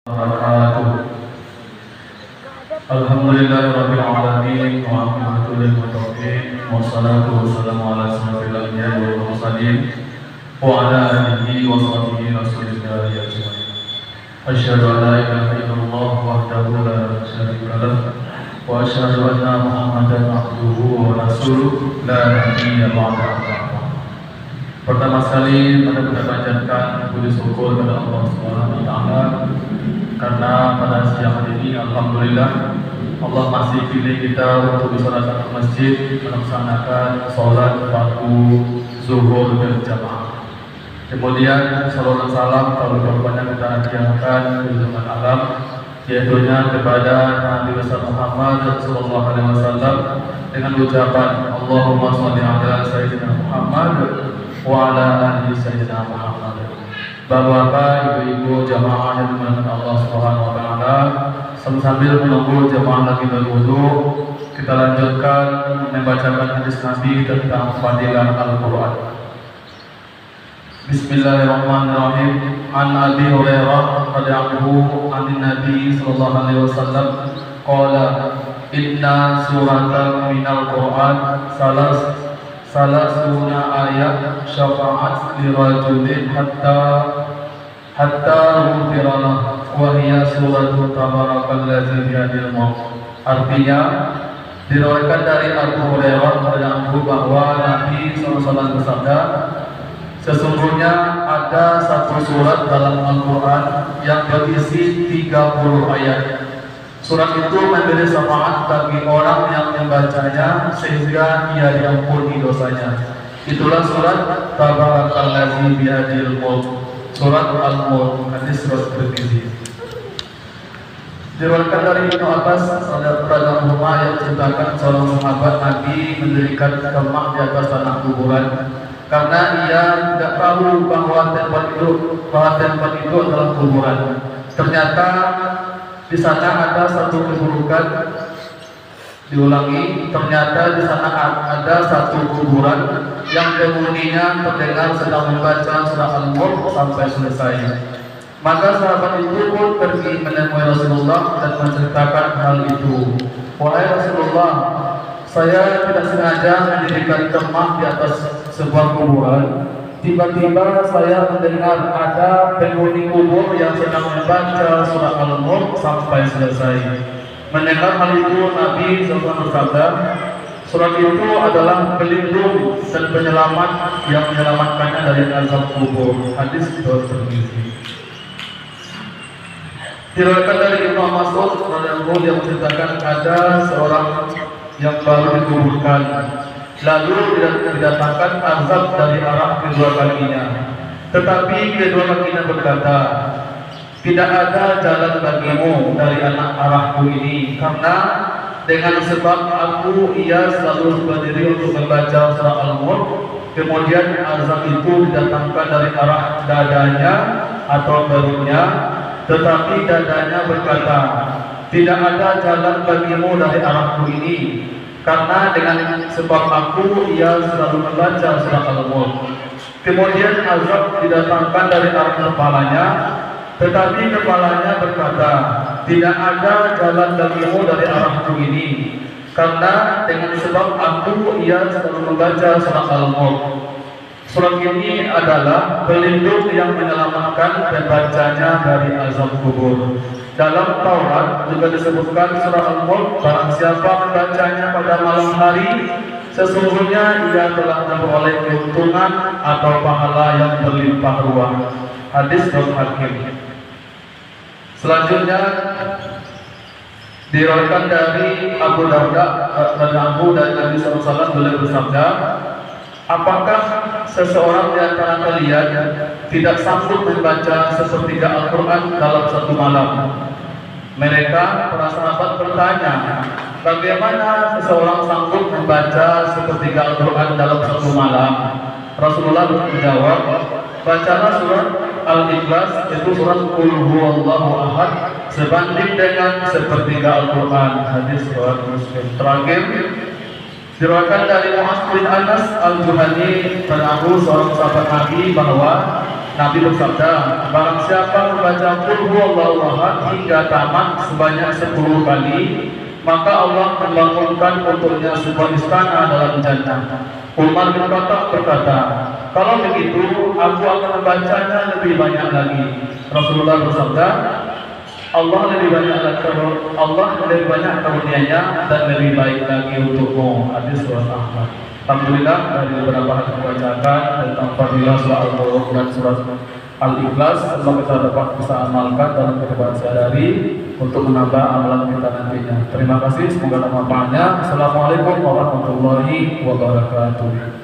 Wabarakatuh. Alhamdulillahirabbil alamin wa aqibatu lil muttaqin wassalatu wassalamu ala asyrofil anbiya'i wal mursalin wa ala alihi wa sahbihi rasulillahi ajmain. Asyhadu an la ilaha illallah wahdahu la syarika lah wa asyhadu anna Muhammadan abduhu wa rasuluh la nabiyya ba'dahu. Pertama sekali kita panjatkan puji syukur kepada Allah Subhanahu wa taala karena pada siang hari ini alhamdulillah Allah masih pilih kita untuk bisa datang ke masjid melaksanakan sholat fardu zuhur berjamaah. Kemudian salawat salam kalau banyak kita hadiahkan ke zaman alam, yaitunya kepada Nabi besar Muhammad sallallahu alaihi wasallam dengan ucapan Allahumma shalli ala sayyidina Muhammad wa ala ali sayyidina Muhammad. Bapak-bapak, ibu-ibu jamaah yang dimuliakan Allah Subhanahu wa taala, sambil menunggu jamaah lagi berwudu, kita lanjutkan membacakan hadis Nabi tentang fadilah Al-Qur'an. Bismillahirrahmanirrahim. An Abi Hurairah radhiyallahu anhu Nabi sallallahu alaihi wasallam qala inna suratan minal Qur'an salasuna ayat syafa'at li rajulin hatta ghufira lahu wa hiya suratu tabarakalladzi biyadil mulk. Artinya diriwayatkan dari Abu Hurairah radhiyallahu bahwa Nabi SAW bersabda, sesungguhnya ada satu surat dalam Al-Quran yang berisi 30 ayat. Surat itu memberi syafaat bagi orang yang membacanya sehingga ia diampuni dosanya. Itulah surat Tabarakalladzi biyadil mulk, surat Al-Mulk, hadis riwayat Tirmidzi. Diriwayatkan dari Ibnu Abbas radhiyallahu anhu yang ceritakan seorang sahabat Nabi mendirikan kemah di atas tanah kuburan karena ia tidak tahu bahwa tempat itu adalah kuburan. Ternyata di sana ada satu keburukan. Diulangi, ternyata di sana ada satu kuburan yang penghuninya terdengar sedang membaca surah Al-Mulk sampai selesai. Maka sahabat itu pun pergi menemui Rasulullah dan menceritakan hal itu. Wahai Rasulullah, saya tidak sengaja mendirikan kemah di atas sebuah kuburan. Tiba-tiba saya mendengar ada penghuni kubur yang sedang membaca surah Al-Mulk sampai selesai. Mendengar hal itu, Nabi SAW bersabda, surat itu adalah pelindung dan penyelamat yang menyelamatkannya dari azab kubur. Hadis riwayat Tirmidzi. Diriwayatkan dari Ibnu Mas'ud radhiyallahu yang menceritakan ada seorang yang baru dikuburkan, lalu didatangkan azab dari arah kedua kakinya. Tetapi kedua kakinya berkata, tidak ada jalan bagimu dari anak arahku ini, karena dengan sebab aku ia selalu berdiri untuk membaca surah Al-Mulk. Kemudian azab itu didatangkan dari arah dadanya atau perutnya, tetapi dadanya berkata, tidak ada jalan bagimu dari arahku ini, karena dengan sebab aku ia selalu membaca surah Al-Mulk. Kemudian azab didatangkan dari arah kepalanya, tetapi kepalanya berkata, tidak ada jalan bagimu dari arahku ini, karena dengan sebab aku ia selalu membaca surah Al-Mulk. Surat ini adalah pelindung yang menyelamatkan pembacanya dari azab kubur. Dalam Taurat juga disebutkan surah Al-Mulk, barang siapa membacanya pada malam hari, sesungguhnya ia telah memperoleh keuntungan atau pahala yang berlimpah ruah. Hadis riwayat Hakim. Selanjutnya diriwayatkan dari Abu Darda radhiyallahu dari Nabi SAW beliau bersabda, apakah seseorang di antara kalian tidak sanggup membaca sepertiga Al-Quran dalam satu malam? Mereka, para sahabat bertanya, bagaimana seseorang sanggup membaca sepertiga Al-Quran dalam satu malam? Rasulullah menjawab, bacalah surat Al-Ikhlas, itu surat Qul Huwallahu Ahad, sebanding dengan sepertiga Al-Quran. Hadis riwayat Muslim. Terakhir, diriwayatkan dari Mu'adz bin Anas Al-Juhani, seorang sahabat Nabi, bahwa Nabi bersabda, barang siapa membaca qul huwallahu ahad hingga tamat sebanyak 10 kali, maka Allah membangunkan untuknya sebuah istana dalam jannah. Umar bin Khattab berkata, kalau begitu aku akan membacanya lebih banyak lagi. Rasulullah bersabda, Allah lebih banyak karunia-Nya dan lebih baik lagi untukmu. Hadis surat Ahmad. Alhamdulillah dari beberapa hal dibacakan tentang fadilah surah Al-Mulk dan surat Al-Ikhlas, semoga kita dapat bisa amalkan dalam kehidupan sehari-hari untuk menambah amalan kita nantinya. Terima kasih, semoga bermanfaatnya. Assalamualaikum warahmatullahi wabarakatuh.